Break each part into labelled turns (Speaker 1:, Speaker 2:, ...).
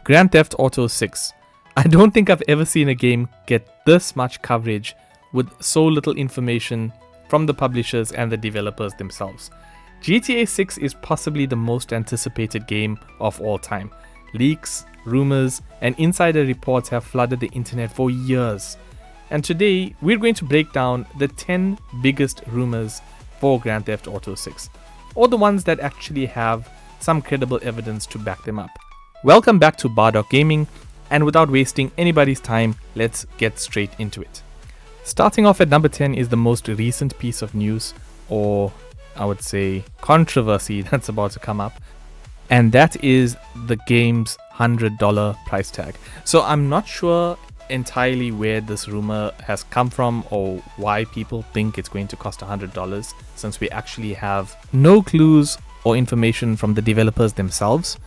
Speaker 1: Grand Theft Auto 6. I don't think I've ever seen a game get this much coverage with so little information from the publishers and the developers themselves. GTA 6 is possibly the most anticipated game of all time. Leaks, rumors, and insider reports have flooded the internet for years. And today, we're going to break down the 10 biggest rumors for Grand Theft Auto 6, or the ones that actually have some credible evidence to back them up. Welcome back to Bardock Gaming, and without wasting anybody's time, let's get straight into it. Starting off at number 10 is the most recent piece of news, or I would say controversy that's about to come up, and that is the game's $100 price tag. So I'm not sure entirely where this rumor has come from or why people think it's going to cost $100, since we actually have no clues or information from the developers themselves.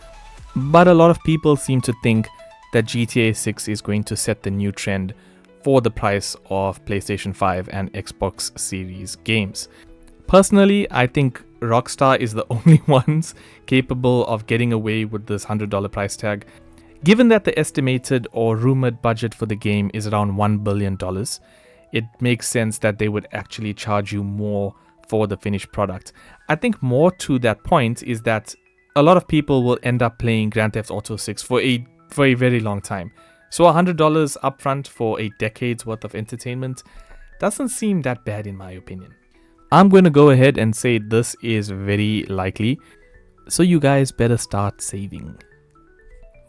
Speaker 1: But a lot of people seem to think that GTA 6 is going to set the new trend for the price of PlayStation 5 and Xbox Series games. Personally, I think Rockstar is the only ones capable of getting away with this $100 price tag. Given that the estimated or rumored budget for the game is around $1 billion, it makes sense that they would actually charge you more for the finished product. I think more to that point is that a lot of people will end up playing Grand Theft Auto 6 for a very long time. So $100 upfront for a decade's worth of entertainment doesn't seem that bad in my opinion. I'm going to go ahead and say this is very likely, so you guys better start saving.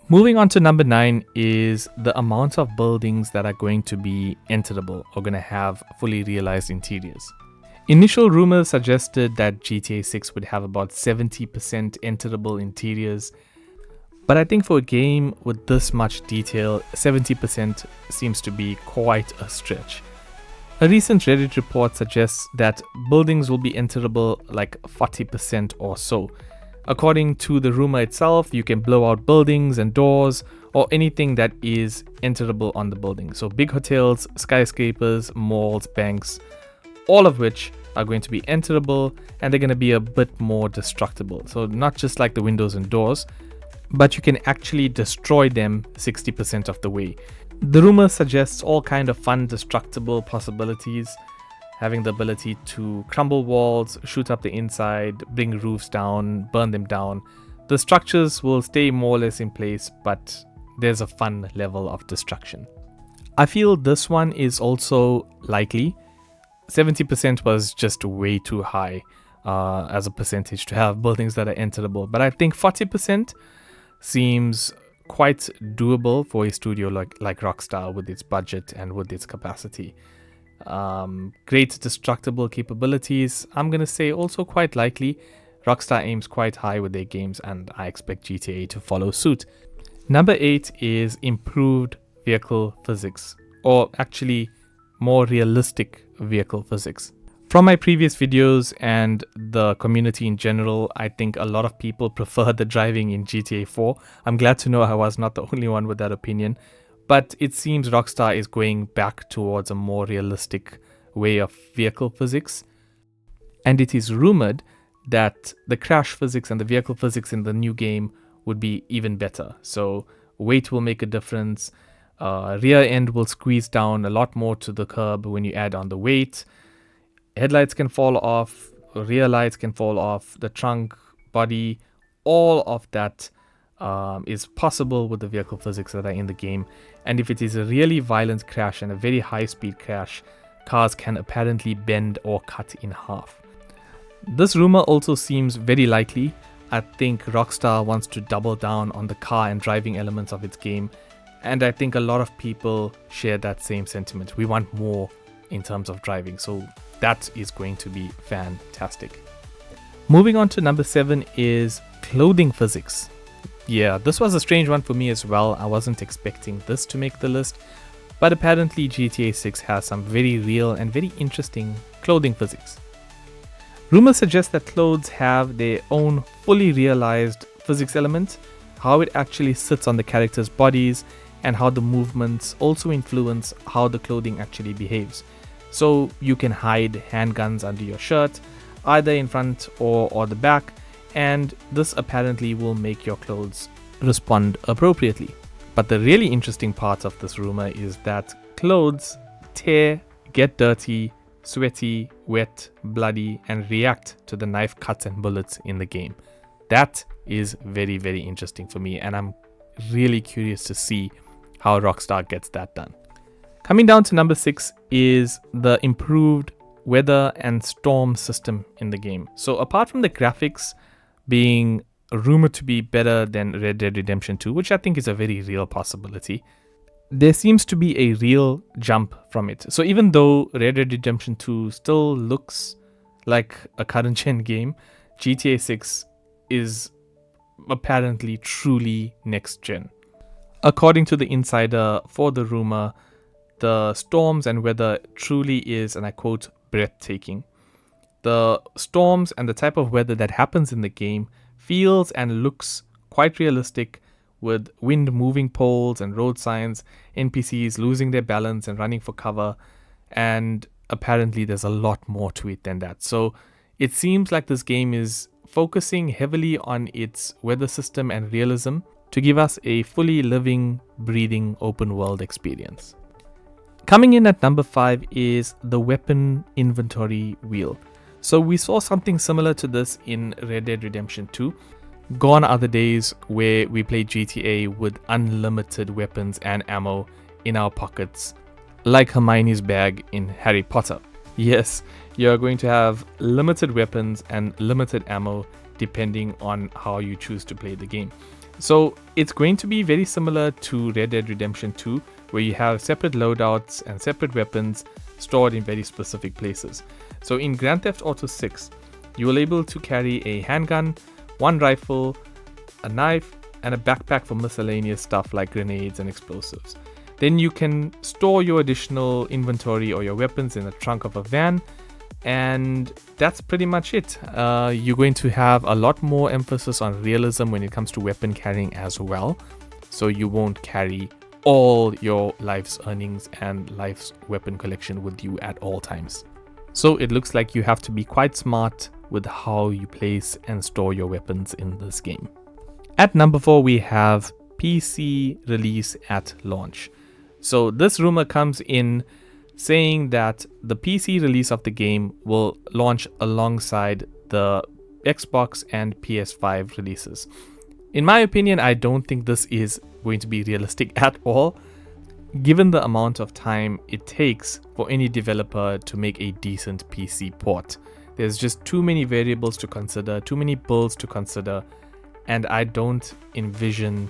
Speaker 1: Moving on to number 9 is the amount of buildings that are going to be enterable or going to have fully realized interiors. Initial rumors suggested that GTA 6 would have about 70% enterable interiors, but I think for a game with this much detail, 70% seems to be quite a stretch. A recent Reddit report suggests that buildings will be enterable like 40% or so. According to the rumor itself, you can blow out buildings and doors or anything that is enterable on the building. So big hotels, skyscrapers, malls, banks, all of which are going to be enterable, and they're going to be a bit more destructible. So not just like the windows and doors, but you can actually destroy them 60% of the way. The rumor suggests all kind of fun destructible possibilities, having the ability to crumble walls, shoot up the inside, bring roofs down, burn them down. The structures will stay more or less in place, but there's a fun level of destruction. I feel this one is also likely. 70% was just way too high as a percentage to have buildings that are enterable, but I think 40% seems quite doable for a studio like Rockstar with its budget and with its capacity. Great destructible capabilities, I'm going to say also quite likely. Rockstar aims quite high with their games, and I expect GTA to follow suit. Number 8 is improved vehicle physics, or actually more realistic vehicle physics. From my previous videos and the community in general, I think a lot of people prefer the driving in GTA 4. I'm glad to know I was not the only one with that opinion. But it seems Rockstar is going back towards a more realistic way of vehicle physics. And it is rumored that the crash physics and the vehicle physics in the new game would be even better. So weight will make a difference. Rear end will squeeze down a lot more to the curb when you add on the weight. Headlights can fall off, rear lights can fall off, the trunk, body, all of that is possible with the vehicle physics that are in the game. And if it is a really violent crash and a very high speed crash, cars can apparently bend or cut in half. This rumor also seems very likely. I think Rockstar wants to double down on the car and driving elements of its game, and I think a lot of people share that same sentiment. We want more in terms of driving, so that is going to be fantastic. Moving on to number 7 is clothing physics. Yeah, this was a strange one for me as well. I wasn't expecting this to make the list, but apparently GTA 6 has some very real and very interesting clothing physics. Rumors suggest that clothes have their own fully realized physics element, how it actually sits on the characters' bodies, and how the movements also influence how the clothing actually behaves. So you can hide handguns under your shirt, either in front or the back, and this apparently will make your clothes respond appropriately. But the really interesting part of this rumor is that clothes tear, get dirty, sweaty, wet, bloody, and react to the knife cuts and bullets in the game. That is very, very interesting for me, and I'm really curious to see how Rockstar gets that done. Coming down to number 6 is the improved weather and storm system in the game. So apart from the graphics being rumored to be better than Red Dead Redemption 2, which I think is a very real possibility, there seems to be a real jump from it. So even though Red Dead Redemption 2 still looks like a current gen game, GTA 6 is apparently truly next gen. According to the insider for the rumor, the storms and weather truly is, and I quote, breathtaking. The storms and the type of weather that happens in the game feels and looks quite realistic, with wind moving poles and road signs, NPCs losing their balance and running for cover, and apparently there's a lot more to it than that. So it seems like this game is focusing heavily on its weather system and realism to give us a fully living, breathing open world experience. Coming in at number 5 is the weapon inventory wheel. So we saw something similar to this in Red Dead Redemption 2. Gone are the days where we played GTA with unlimited weapons and ammo in our pockets, like Hermione's bag in Harry Potter. Yes, you're going to have limited weapons and limited ammo depending on how you choose to play the game. So it's going to be very similar to Red Dead Redemption 2, where you have separate loadouts and separate weapons stored in very specific places. So in Grand Theft Auto 6, you will be able to carry a handgun, one rifle, a knife, and a backpack for miscellaneous stuff like grenades and explosives. Then you can store your additional inventory or your weapons in the trunk of a van, and that's pretty much it. You're going to have a lot more emphasis on realism when it comes to weapon carrying as well, so you won't carry all your life's earnings and life's weapon collection with you at all times. So it looks like you have to be quite smart with how you place and store your weapons in this game. At number 4, we have PC release at launch. So this rumor comes in saying that the PC release of the game will launch alongside the Xbox and PS5 releases. In my opinion, I don't think this is going to be realistic at all, given the amount of time it takes for any developer to make a decent PC port. There's just too many variables to consider, too many builds to consider, and I don't envision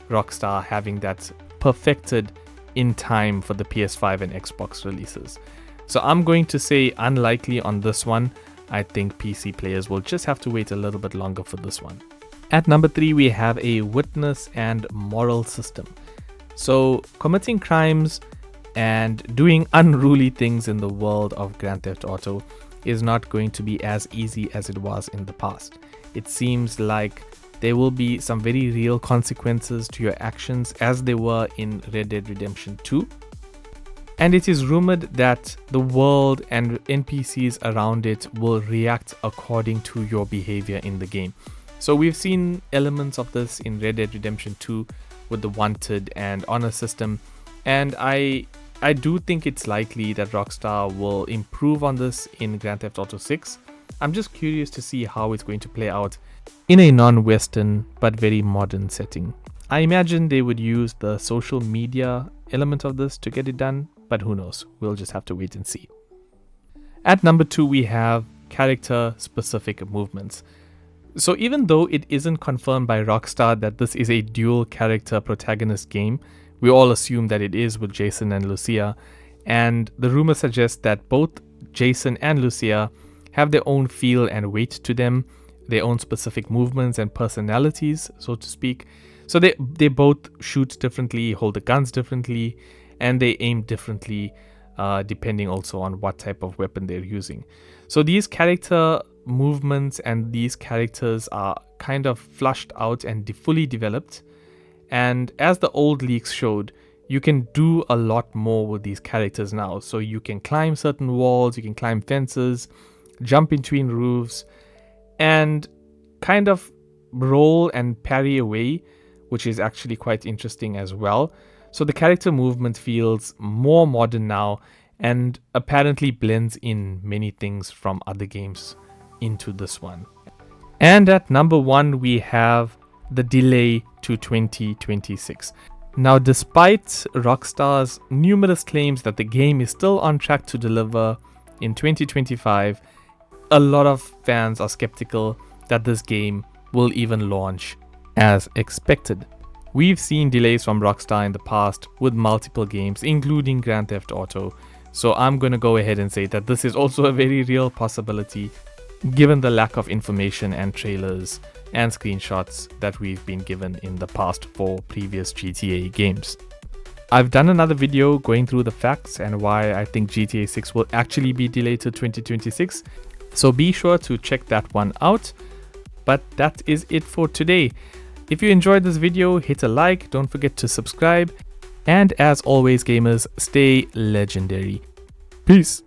Speaker 1: Rockstar having that perfected in time for the PS5 and Xbox releases. So I'm going to say unlikely on this one. I think PC players will just have to wait a little bit longer for this one. At number 3, we have a witness and moral system. So committing crimes and doing unruly things in the world of Grand Theft Auto is not going to be as easy as it was in the past. It seems like there will be some very real consequences to your actions, as there were in Red Dead Redemption 2. And it is rumored that the world and NPCs around it will react according to your behavior in the game. So we've seen elements of this in Red Dead Redemption 2 with the wanted and honor system, and I do think it's likely that Rockstar will improve on this in Grand Theft Auto 6. I'm just curious to see how it's going to play out in a non-Western but very modern setting. I imagine they would use the social media element of this to get it done, but who knows, we'll just have to wait and see. At number 2, we have character-specific movements. So even though it isn't confirmed by Rockstar that this is a dual character protagonist game, we all assume that it is with Jason and Lucia, and the rumor suggests that both Jason and Lucia have their own feel and weight to them, their own specific movements and personalities, so to speak. So they both shoot differently, hold the guns differently, and they aim differently, depending also on what type of weapon they're using. So these character movements and these characters are kind of flushed out and fully developed. And as the old leaks showed, you can do a lot more with these characters now. So you can climb certain walls, you can climb fences, jump between roofs, and kind of roll and parry away which is actually quite interesting as well. So the character movement feels more modern now and apparently blends in many things from other games into this one. And at number 1 we have the delay to 2026. Now, despite Rockstar's numerous claims that the game is still on track to deliver in 2025, a lot of fans are skeptical that this game will even launch as expected. We've seen delays from Rockstar in the past with multiple games, including Grand Theft Auto, so I'm going to go ahead and say that this is also a very real possibility given the lack of information and trailers and screenshots that we've been given in the past for previous GTA games. I've done another video going through the facts and why I think GTA 6 will actually be delayed to 2026, so be sure to check that one out. But that is it for today. If you enjoyed this video, hit a like, don't forget to subscribe, and as always gamers, stay legendary. Peace!